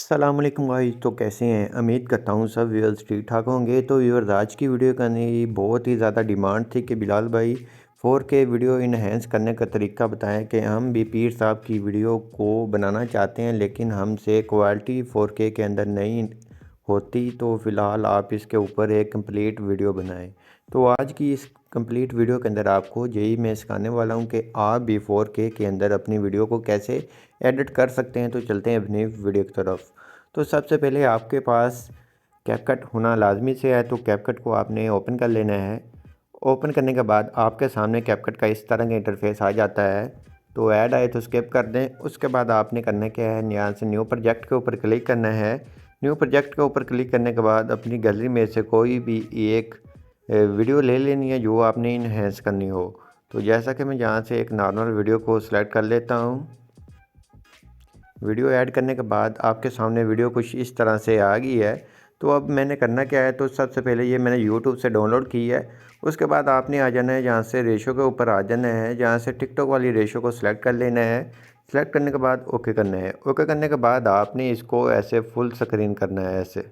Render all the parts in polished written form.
अस्सलाम वालेकुम गाइस। तो कैसे हैं? उम्मीद करता हूँ सब व्यूअर्स ठीक ठाक होंगे। तो व्यूअर्स, आज की वीडियो करने की बहुत ही ज़्यादा डिमांड थी कि बिलाल भाई 4K वीडियो इन्हेंस करने का तरीका बताएं कि हम भी पीर साहब की वीडियो को बनाना चाहते हैं लेकिन हमसे क्वालिटी 4K के अंदर नहीं होती। तो फ़िलहाल आप इसके ऊपर एक कंप्लीट वीडियो बनाएं। तो आज की इस कंप्लीट वीडियो के अंदर आपको यही मैं सिखाने वाला हूं कि आप भी 4K के अंदर अपनी वीडियो को कैसे एडिट कर सकते हैं। तो चलते हैं अपनी वीडियो की तरफ। तो सबसे पहले आपके पास कैपकट होना लाजमी से है। तो कैपकट को आपने ओपन कर लेना है। ओपन करने के बाद आपके सामने कैपकट का इस तरह का इंटरफेस आ जाता है। तो ऐड आए तो स्किप कर दें। उसके बाद आपने करना क्या है, यहाँ से न्यू प्रोजेक्ट के ऊपर क्लिक करना है। न्यू प्रोजेक्ट के ऊपर क्लिक करने के बाद अपनी गैलरी में से कोई भी एक वीडियो ले लेनी है जो आपने इन्हेंस करनी हो। तो जैसा कि मैं यहाँ से एक नॉर्मल वीडियो को सिलेक्ट कर लेता हूँ। वीडियो ऐड करने के बाद आपके सामने वीडियो कुछ इस तरह से आ गई है। तो अब मैंने करना क्या है, तो सबसे पहले ये मैंने यूट्यूब से डाउनलोड की है। उसके बाद आपने आ जाना है जहाँ से रेशो के ऊपर आ जाना है, जहाँ से टिकटॉक वाली रेशो को सिलेक्ट कर लेना है। सिलेक्ट करने के बाद ओके करना है। ओके करने के बाद आपने इसको ऐसे फुल स्क्रीन करना है। ऐसे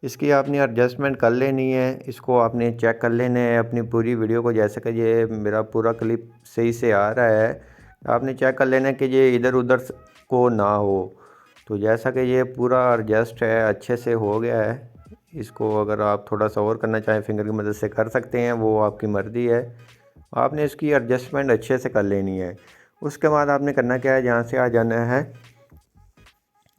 इसकी आपने एडजस्टमेंट कर लेनी है। इसको आपने चेक कर लेना है अपनी पूरी वीडियो को। जैसे कि ये मेरा पूरा क्लिप सही से आ रहा है, आपने चेक कर लेना है कि ये इधर उधर को ना हो। तो जैसा कि ये पूरा एडजस्ट है, अच्छे से हो गया है। इसको अगर आप थोड़ा सा और करना चाहें फिंगर की मदद से कर सकते हैं, वो आपकी मर्ज़ी है। आपने इसकी एडजस्टमेंट अच्छे से कर लेनी है। उसके बाद आपने करना क्या है, जहाँ से आ जाना है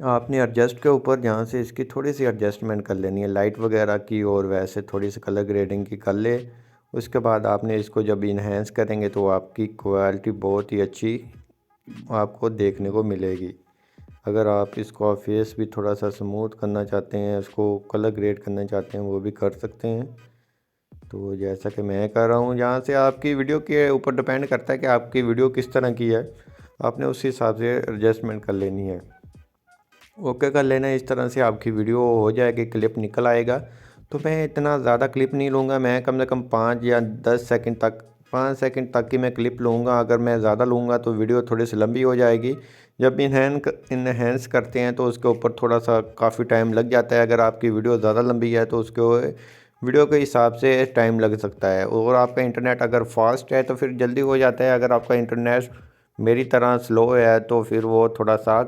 आपने एडजस्ट के ऊपर, जहाँ से इसकी थोड़ी सी एडजस्टमेंट कर लेनी है लाइट वगैरह की, और वैसे थोड़ी सी कलर ग्रेडिंग की कर ले। उसके बाद आपने इसको जब इन्हेंस करेंगे तो आपकी क्वालिटी बहुत ही अच्छी आपको देखने को मिलेगी। अगर आप इसको फेस भी थोड़ा सा स्मूथ करना चाहते हैं, उसको कलर ग्रेड करना चाहते हैं, वो भी कर सकते हैं। तो जैसा कि मैं कर रहा हूँ, जहाँ से आपकी वीडियो के ऊपर डिपेंड करता है कि आपकी वीडियो किस तरह की है, आपने उस हिसाब से एडजस्टमेंट कर लेनी है। ओके कर लेना है। इस तरह से आपकी वीडियो हो जाएगी, क्लिप निकल आएगा। तो मैं इतना ज़्यादा क्लिप नहीं लूँगा, मैं कम से कम 5 या 10 सेकंड तक, 5 सेकंड तक की मैं क्लिप लूँगा। अगर मैं ज़्यादा लूँगा तो वीडियो थोड़ी सी लंबी हो जाएगी। जब इन्हेंस करते हैं तो उसके ऊपर थोड़ा सा काफ़ी टाइम लग जाता है। अगर आपकी वीडियो ज़्यादा लंबी है तो उसके वीडियो के हिसाब से टाइम लग सकता है। और आपका इंटरनेट अगर फास्ट है तो फिर जल्दी हो जाता है। अगर आपका इंटरनेट मेरी तरह स्लो है तो फिर वो थोड़ा सा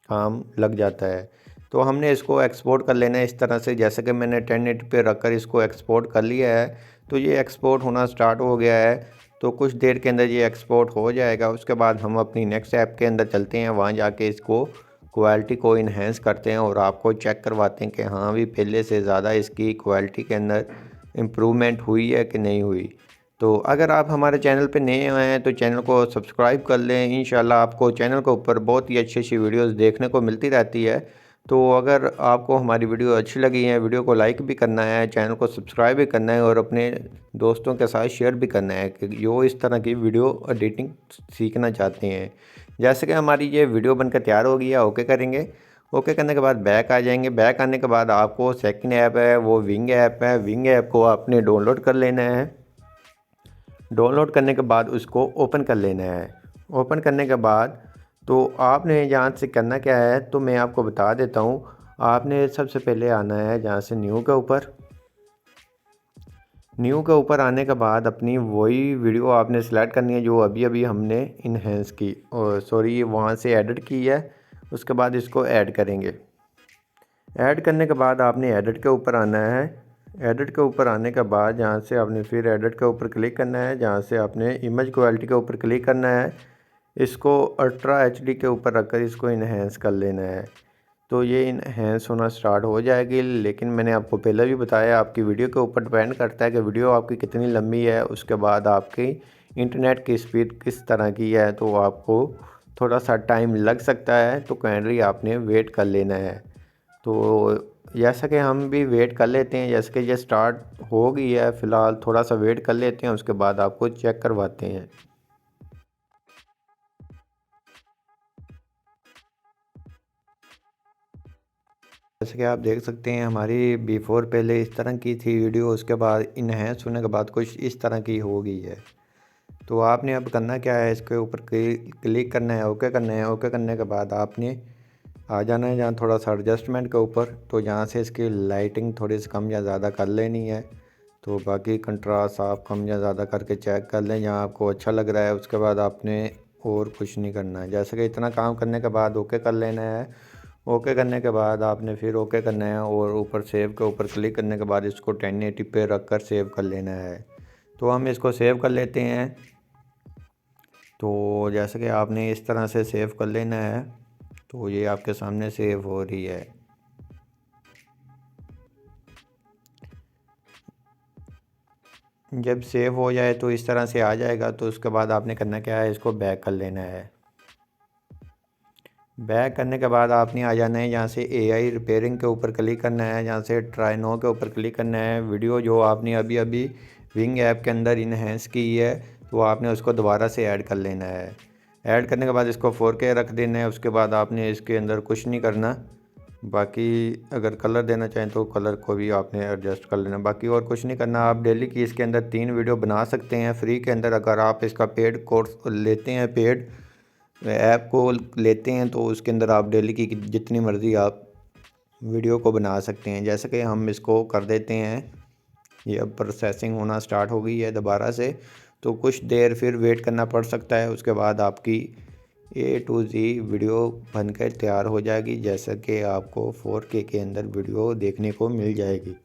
काम लग जाता है। तो हमने इसको एक्सपोर्ट कर लेना है इस तरह से, जैसे कि मैंने 1080 पे रखकर इसको एक्सपोर्ट कर लिया है। तो ये एक्सपोर्ट होना स्टार्ट हो गया है। तो कुछ देर के अंदर ये एक्सपोर्ट हो जाएगा। उसके बाद हम अपनी नेक्स्ट ऐप के अंदर चलते हैं, वहाँ जाके इसको क्वालिटी को इन्हेंस करते हैं और आपको चेक करवाते हैं कि हाँ भी पहले से ज़्यादा इसकी क्वालिटी के अंदर इम्प्रूवमेंट हुई है कि नहीं हुई। तो अगर आप हमारे चैनल पे नए आए हैं तो चैनल को सब्सक्राइब कर लें। इंशाल्लाह आपको चैनल के ऊपर बहुत ही अच्छी अच्छी वीडियोस देखने को मिलती रहती है। तो अगर आपको हमारी वीडियो अच्छी लगी है, वीडियो को लाइक भी करना है, चैनल को सब्सक्राइब भी करना है और अपने दोस्तों के साथ शेयर भी करना है कि जो इस तरह की वीडियो एडिटिंग सीखना चाहते हैं। जैसे कि हमारी ये वीडियो बनकर तैयार हो गई है, ओके करेंगे। ओके करने के बाद बैक आ जाएंगे। बैक आने के बाद आपको सेकंड ऐप है वो विंग ऐप है। विंग ऐप को आपने डाउनलोड कर लेना है। डाउनलोड करने के बाद उसको ओपन कर लेना है। ओपन करने के बाद तो आपने यहाँ से करना क्या है, तो मैं आपको बता देता हूँ। आपने सबसे पहले आना है जहाँ से न्यू के ऊपर। न्यू के ऊपर आने के बाद अपनी वही वीडियो आपने सेलेक्ट करनी है जो अभी अभी हमने इन्हेंस की, और सॉरी वहाँ से एडिट की है। उसके बाद इसको ऐड करेंगे। ऐड करने के बाद आपने एडिट के ऊपर आना है। एडिट के ऊपर आने के बाद जहाँ से आपने फिर एडिट के ऊपर क्लिक करना है, जहाँ से आपने इमेज क्वालिटी के ऊपर क्लिक करना है। इसको अल्ट्रा एचडी के ऊपर रखकर इसको इन्हेंस कर लेना है। तो ये इन्हेंस होना स्टार्ट हो जाएगी। लेकिन मैंने आपको पहले भी बताया, आपकी वीडियो के ऊपर डिपेंड करता है कि वीडियो आपकी कितनी लंबी है, उसके बाद आपकी इंटरनेट की स्पीड किस तरह की है। तो आपको थोड़ा सा टाइम लग सकता है, तो काइंडली आपने वेट कर लेना है। तो जैसा कि हम भी वेट कर लेते हैं, जैसे कि ये स्टार्ट हो गई है, फ़िलहाल थोड़ा सा वेट कर लेते हैं, उसके बाद आपको चेक करवाते हैं। जैसे कि आप देख सकते हैं हमारी बिफ़ोर पहले इस तरह की थी वीडियो, उसके बाद इन्हेंस होने के बाद कुछ इस तरह की हो गई है। तो आपने अब करना क्या है, इसके ऊपर क्लिक करना है, ओके करना है। ओके करने के बाद आपने आ जाना है जहाँ थोड़ा सा एडजस्टमेंट के ऊपर, तो यहाँ से इसकी लाइटिंग थोड़ी सी कम या ज़्यादा कर लेनी है। तो बाकी कंट्रास्ट आप कम या ज़्यादा करके चेक कर लें जहाँ आपको अच्छा लग रहा है। उसके बाद आपने और कुछ नहीं करना है, जैसे कि इतना काम करने के बाद ओके कर लेना है। ओके करने के बाद आपने फिर ओके करना है और ऊपर सेव के ऊपर क्लिक करने के बाद इसको 1080 पे रख कर सेव कर लेना है। तो हम इसको सेव कर लेते हैं। तो जैसे कि आपने इस तरह से सेव कर लेना है। तो ये आपके सामने सेव हो रही है। जब सेव हो जाए तो इस तरह से आ जाएगा। तो उसके बाद आपने करना क्या है, इसको बैक कर लेना है। बैक करने के बाद आपने आ जाना है यहाँ से AI रिपेयरिंग के ऊपर क्लिक करना है। यहाँ से ट्राई नो के ऊपर क्लिक करना है। वीडियो जो आपने अभी अभी विंग ऐप के अंदर इन्हेंस की है, तो आपने उसको दोबारा से ऐड कर लेना है। ऐड करने के बाद इसको 4K रख देना है। उसके बाद आपने इसके अंदर कुछ नहीं करना। बाकी अगर कलर देना चाहें तो कलर को भी आपने एडजस्ट कर लेना। बाकी और कुछ नहीं करना। आप डेली की इसके अंदर 3 वीडियो बना सकते हैं फ्री के अंदर। अगर आप इसका पेड कोर्स लेते हैं, पेड ऐप को लेते हैं, तो उसके अंदर आप डेली की जितनी मर्ज़ी आप वीडियो को बना सकते हैं। जैसे कि हम इसको कर देते हैं। ये अब प्रोसेसिंग होना स्टार्ट हो गई है दोबारा से, तो कुछ देर फिर वेट करना पड़ सकता है। उसके बाद आपकी A to Z वीडियो बनकर तैयार हो जाएगी, जैसा कि आपको 4K के अंदर वीडियो देखने को मिल जाएगी।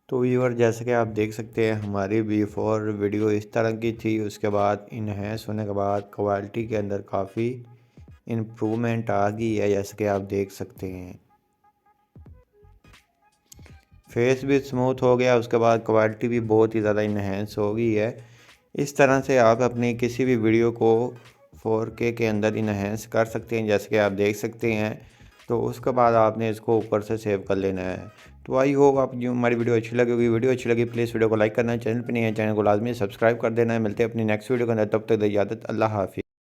तो व्यूअर, जैसे कि आप देख सकते हैं हमारी बिफोर वीडियो इस तरह की थी। उसके बाद इन्हेंस होने के बाद क्वालिटी के अंदर काफ़ी इम्प्रूवमेंट आ गई है, जैसे कि आप देख सकते हैं। फेस भी स्मूथ हो गया। उसके बाद क्वालिटी भी बहुत ही ज़्यादा इन्हेंस हो गई है। इस तरह से आप अपनी किसी भी वीडियो को 4K के अंदर इन्हेंस कर सकते हैं, जैसे कि आप देख सकते हैं। तो उसके बाद आपने इसको ऊपर से सेव कर लेना है। तो आई होप आप जो हमारी वीडियो अच्छी लगी होगी। वीडियो अच्छी लगी प्लीज़ वीडियो को लाइक करना है। चैनल पर नहीं है, चैनल को लाजमी सब्सक्राइब कर देना है। मिलते हैं अपनी नेक्स्ट वीडियो के अंदर, तब तक इजाज़त, अल्लाह हाफिज़।